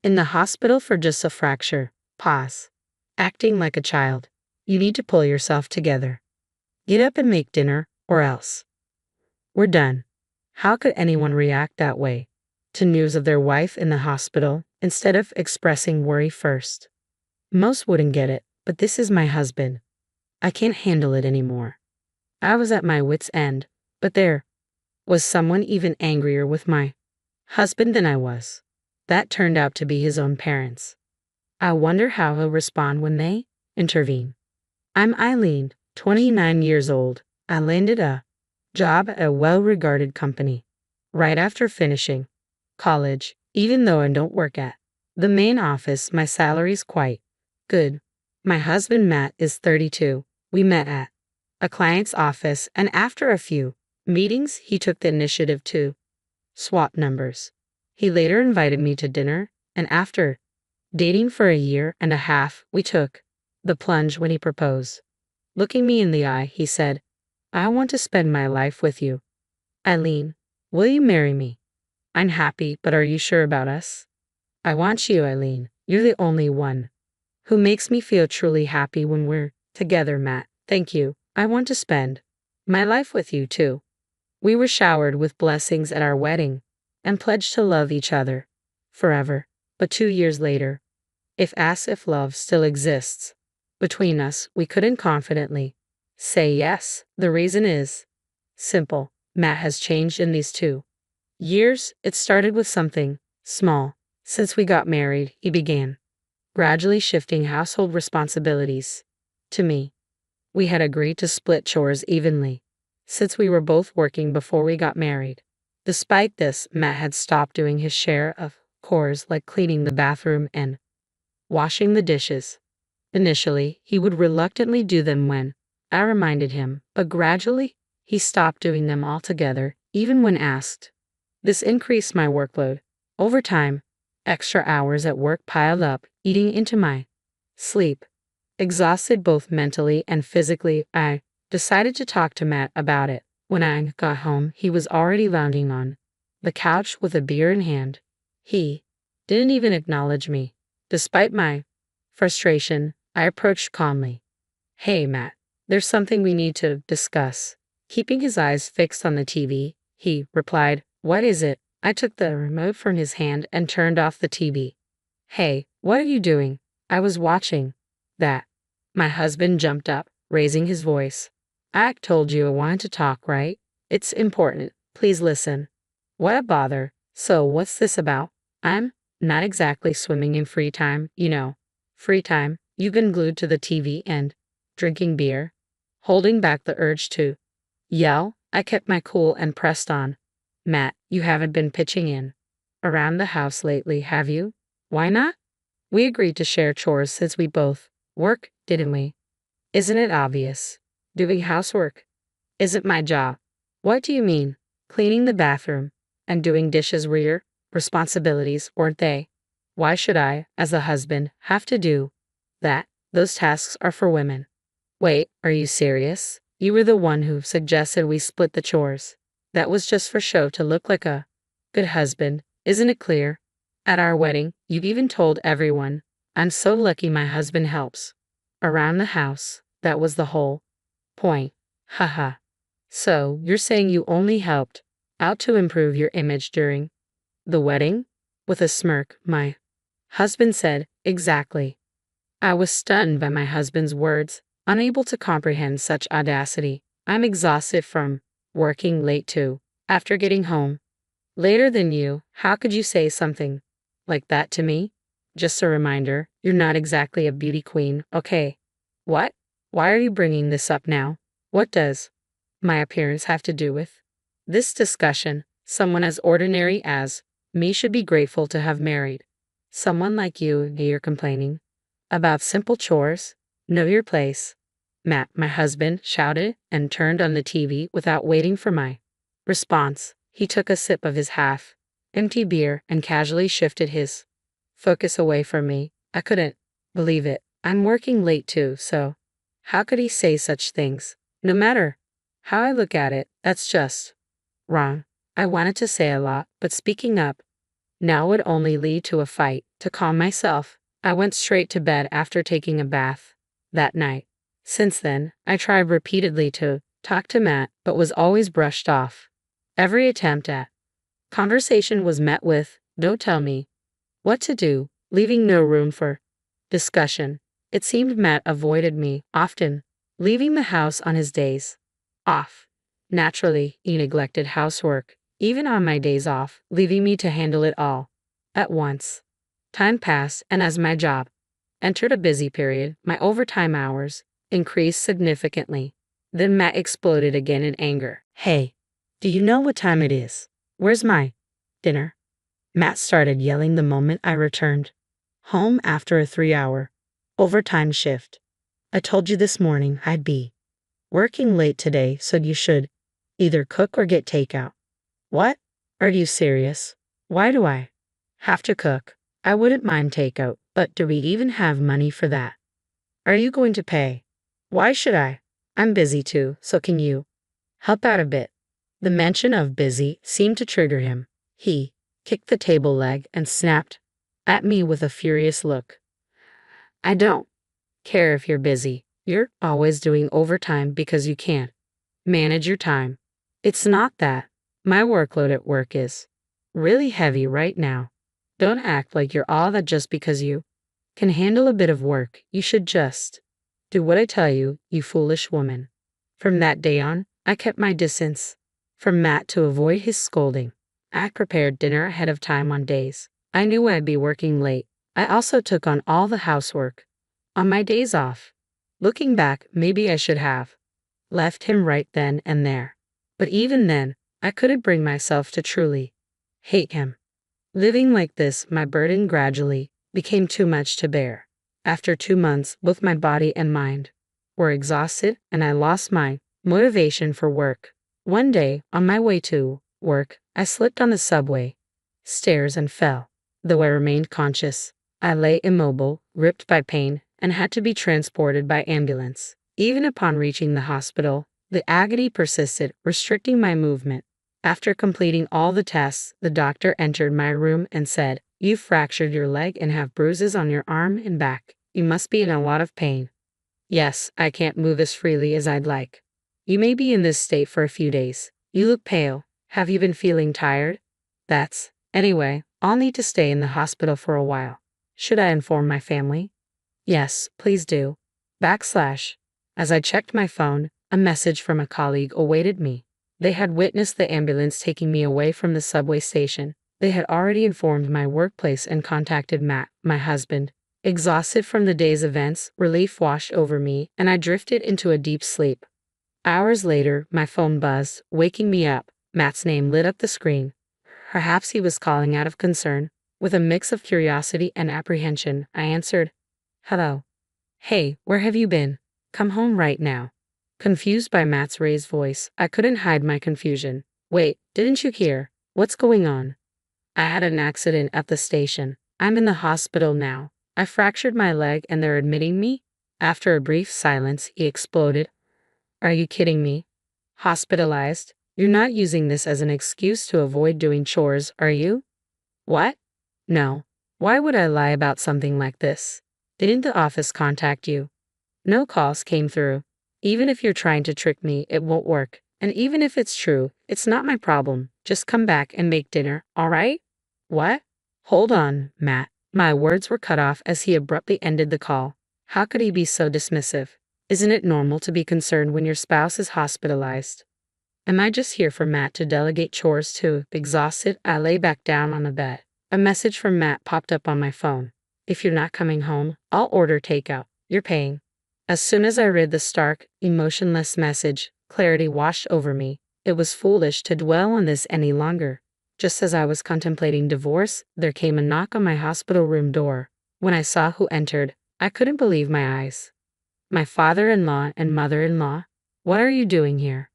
In the hospital for just a fracture. Pause. Acting like a child. You need to pull yourself together. Get up and make dinner, or else. We're done. How could anyone react that way to news of their wife in the hospital instead of expressing worry first? Most wouldn't get it, but this is my husband. I can't handle it anymore. I was at my wit's end, but there was someone even angrier with my husband than I was. That turned out to be his own parents. I wonder how he'll respond when they intervene. I'm Eileen, 29 years old. I landed a job at a well-regarded company right after finishing college, even though I don't work at the main office. My salary's quite good. My husband Matt is 32. We met at a client's office, and after a few meetings, he took the initiative to swap numbers. He later invited me to dinner, and after dating for a year and a half, we took the plunge when he proposed. Looking me in the eye, he said, I want to spend my life with you. Eileen, will you marry me? I'm happy, but are you sure about us? I want you, Eileen. You're the only one who makes me feel truly happy when we're together, Matt. Thank you. I want to spend my life with you, too. We were showered with blessings at our wedding and pledged to love each other forever. But 2 years later, if asked if love still exists between us, we couldn't confidently say yes. The reason is simple. Matt has changed in these 2 years. It started with something small. Since we got married, he began gradually shifting household responsibilities to me. We had agreed to split chores evenly, since we were both working before we got married. Despite this, Matt had stopped doing his share of chores like cleaning the bathroom and washing the dishes. Initially, he would reluctantly do them when I reminded him, but gradually, he stopped doing them altogether, even when asked. This increased my workload. Over time, extra hours at work piled up, eating into my sleep. Exhausted both mentally and physically, I decided to talk to Matt about it. When I got home, he was already lounging on the couch with a beer in hand. He didn't even acknowledge me. Despite my frustration, I approached calmly. Hey, Matt, there's something we need to discuss. Keeping his eyes fixed on the TV, he replied, What is it? I took the remote from his hand and turned off the TV. Hey, what are you doing? I was watching that. My husband jumped up, raising his voice. I told you I wanted to talk, right? It's important. Please listen. What a bother. So what's this about? I'm not exactly swimming in free time, you know. Free time. You've been glued to the TV and drinking beer. Holding back the urge to yell, I kept my cool and pressed on. Matt, you haven't been pitching in around the house lately, have you? Why not? We agreed to share chores since we both work, didn't we? Isn't it obvious? Doing housework isn't my job. What do you mean? Cleaning the bathroom and doing dishes were your responsibilities, weren't they? Why should I, as a husband, have to do that? Those tasks are for women. Wait, are you serious? You were the one who suggested we split the chores. That was just for show to look like a good husband, isn't it clear? At our wedding, you've even told everyone, I'm so lucky my husband helps around the house. That was the whole point. Haha. So, you're saying you only helped out to improve your image during the wedding? With a smirk, my husband said, Exactly. I was stunned by my husband's words, unable to comprehend such audacity. I'm exhausted from working late too. After getting home later than you, how could you say something like that to me? Just a reminder, you're not exactly a beauty queen, okay? What? Why are you bringing this up now? What does my appearance have to do with this discussion? Someone as ordinary as me should be grateful to have married someone like you, and you're complaining about simple chores. Know your place. Matt, my husband, shouted and turned on the TV without waiting for my response. He took a sip of his half-empty beer and casually shifted his focus away from me. I couldn't believe it. I'm working late too, so how could he say such things? No matter how I look at it, that's just wrong. I wanted to say a lot, but speaking up Now would only lead to a fight. To calm myself, I went straight to bed after taking a bath that night. Since then, I tried repeatedly to talk to Matt, but was always brushed off. Every attempt at conversation was met with, "Don't tell me what to do," leaving no room for discussion. It seemed Matt avoided me, often leaving the house on his days off. Naturally, he neglected housework, even on my days off, leaving me to handle it all at once. Time passed, and as my job entered a busy period, my overtime hours increased significantly. Then Matt exploded again in anger. "Hey, do you know what time it is? Where's my dinner?" Matt started yelling the moment I returned home after a 3-hour overtime shift. "I told you this morning I'd be working late today, so you should either cook or get takeout." "What? Are you serious? Why do I have to cook? I wouldn't mind takeout, but do we even have money for that? Are you going to pay? Why should I? I'm busy too, so can you help out a bit?" The mention of busy seemed to trigger him. He kicked the table leg and snapped at me with a furious look. "I don't care if you're busy. You're always doing overtime because you can't manage your time. It's not that. My workload at work is really heavy right now. Don't act like you're all that just because you can handle a bit of work. You should just do what I tell you, you foolish woman." From that day on, I kept my distance from Matt to avoid his scolding. I prepared dinner ahead of time on days I knew I'd be working late. I also took on all the housework on my days off. Looking back, maybe I should have left him right then and there. But even then, I couldn't bring myself to truly hate him. Living like this, my burden gradually became too much to bear. After 2 months, both my body and mind were exhausted, and I lost my motivation for work. One day, on my way to work, I slipped on the subway stairs and fell. Though I remained conscious, I lay immobile, ripped by pain, and had to be transported by ambulance. Even upon reaching the hospital, the agony persisted, restricting my movement. After completing all the tests, the doctor entered my room and said, "You've fractured your leg and have bruises on your arm and back. You must be in a lot of pain." "Yes, I can't move as freely as I'd like." "You may be in this state for a few days. You look pale. Have you been feeling tired?" Anyway, I'll need to stay in the hospital for a while. Should I inform my family?" "Yes, please do." As I checked my phone, a message from a colleague awaited me. They had witnessed the ambulance taking me away from the subway station. They had already informed my workplace and contacted Matt, my husband. Exhausted from the day's events, relief washed over me, and I drifted into a deep sleep. Hours later, my phone buzzed, waking me up. Matt's name lit up the screen. Perhaps he was calling out of concern. With a mix of curiosity and apprehension, I answered, "Hello." "Hey, where have you been? Come home right now." Confused by Matt's raised voice, I couldn't hide my confusion. "Wait, didn't you hear? What's going on?" "I had an accident at the station. I'm in the hospital now. I fractured my leg and they're admitting me." After a brief silence, he exploded. "Are you kidding me? Hospitalized? You're not using this as an excuse to avoid doing chores, are you?" "What? No. Why would I lie about something like this? Didn't the office contact you?" "No calls came through. Even if you're trying to trick me, it won't work. And even if it's true, it's not my problem. Just come back and make dinner, all right?" "What?" "Hold on, Matt." My words were cut off as he abruptly ended the call. How could he be so dismissive? Isn't it normal to be concerned when your spouse is hospitalized? Am I just here for Matt to delegate chores to? Exhausted, I lay back down on the bed. A message from Matt popped up on my phone. "If you're not coming home, I'll order takeout. You're paying." As soon as I read the stark, emotionless message, clarity washed over me. It was foolish to dwell on this any longer. Just as I was contemplating divorce, there came a knock on my hospital room door. When I saw who entered, I couldn't believe my eyes. My father-in-law and mother-in-law. "What are you doing here?"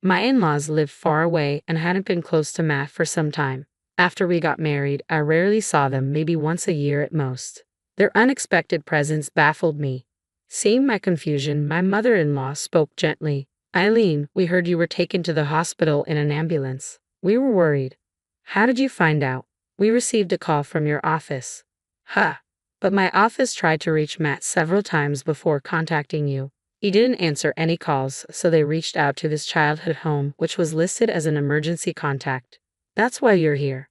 My in-laws lived far away and hadn't been close to Matt for some time. After we got married, I rarely saw them, maybe once a year at most. Their unexpected presence baffled me. Seeing my confusion, my mother-in-law spoke gently. "Eileen, we heard you were taken to the hospital in an ambulance. We were worried." "How did you find out?" We received a call from your office. Huh. But my office tried to reach Matt several times before contacting you. He didn't answer any calls, so they reached out to his childhood home, which was listed as an emergency contact. That's why you're here.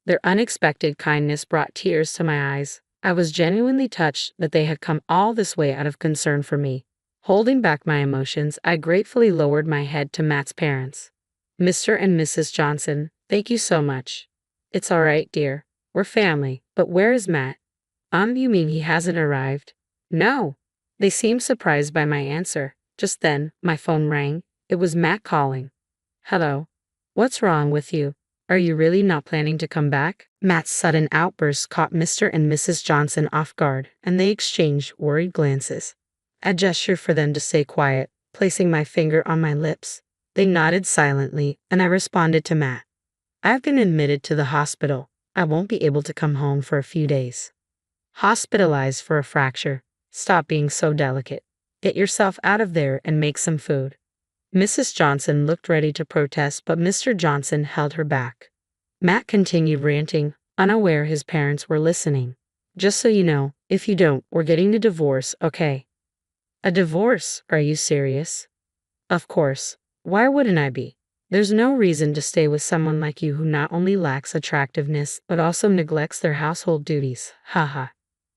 Their unexpected kindness brought tears to my eyes. I was genuinely touched that they had come all this way out of concern for me. Holding back my emotions, I gratefully lowered my head to Matt's parents. Mr. and Mrs. Johnson, thank you so much. It's all right, dear. We're family. But where is Matt? You mean he hasn't arrived? No. They seemed surprised by my answer. Just then, my phone rang. It was Matt calling. Hello. What's wrong with you? Are you really not planning to come back? Matt's sudden outburst caught Mr. and Mrs. Johnson off guard, and they exchanged worried glances. I gestured for them to stay quiet, placing my finger on my lips. They nodded silently, and I responded to Matt. I've been admitted to the hospital. I won't be able to come home for a few days. Hospitalized for a fracture. Stop being so delicate. Get yourself out of there and make some food. Mrs. Johnson looked ready to protest, but Mr. Johnson held her back. Matt continued ranting, unaware his parents were listening. Just so you know, if you don't, we're getting a divorce, okay? A divorce? Are you serious? Of course. Why wouldn't I be? There's no reason to stay with someone like you who not only lacks attractiveness, but also neglects their household duties. Haha.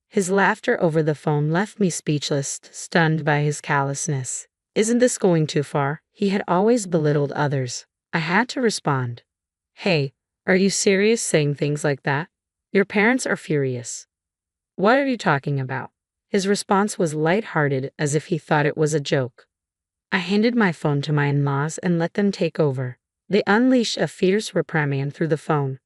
His laughter over the phone left me speechless, stunned by his callousness. Isn't this going too far? He had always belittled others. I had to respond. Hey, are you serious saying things like that? Your parents are furious. What are you talking about? His response was light-hearted, as if he thought it was a joke. I handed my phone to my in-laws and let them take over. They unleashed a fierce reprimand through the phone.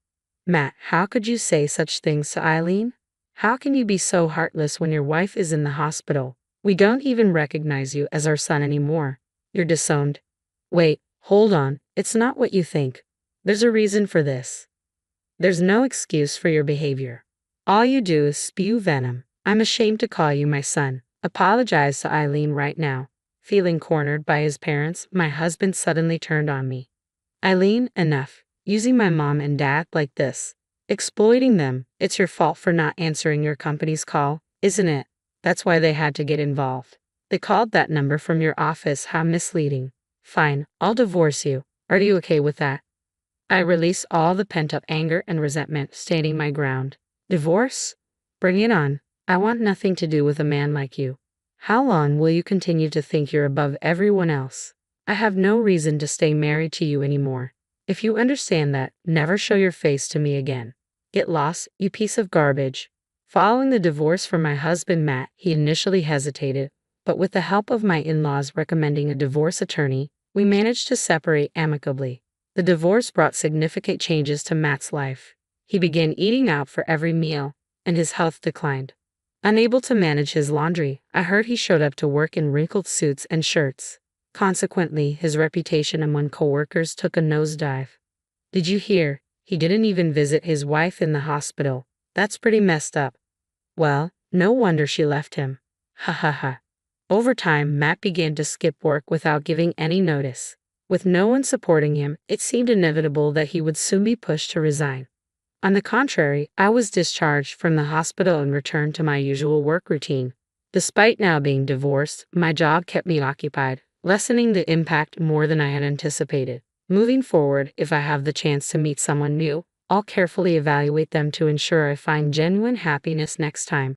Matt, how could you say such things to Eileen? How can you be so heartless when your wife is in the hospital? We don't even recognize you as our son anymore. You're disowned. Wait, hold on. It's not what you think. There's a reason for this. There's no excuse for your behavior. All you do is spew venom. I'm ashamed to call you my son. Apologize to Eileen right now. Feeling cornered by his parents, my husband suddenly turned on me. Eileen, enough. Using my mom and dad like this. Exploiting them. It's your fault for not answering your company's call, isn't it? That's why they had to get involved. They called that number from your office. How misleading. Fine, I'll divorce you. Are you okay with that? I released all the pent-up anger and resentment, standing my ground. Divorce? Bring it on. I want nothing to do with a man like you. How long will you continue to think you're above everyone else? I have no reason to stay married to you anymore. If you understand that, never show your face to me again. Get lost, you piece of garbage. Following the divorce from my husband Matt, he initially hesitated, but with the help of my in-laws recommending a divorce attorney, we managed to separate amicably. The divorce brought significant changes to Matt's life. He began eating out for every meal, and his health declined. Unable to manage his laundry, I heard he showed up to work in wrinkled suits and shirts. Consequently, his reputation among coworkers took a nosedive. Did you hear? He didn't even visit his wife in the hospital. That's pretty messed up. Well, no wonder she left him. Ha ha ha. Over time, Matt began to skip work without giving any notice. With no one supporting him, it seemed inevitable that he would soon be pushed to resign. On the contrary, I was discharged from the hospital and returned to my usual work routine. Despite now being divorced, my job kept me occupied, lessening the impact more than I had anticipated. Moving forward, if I have the chance to meet someone new, I'll carefully evaluate them to ensure I find genuine happiness next time.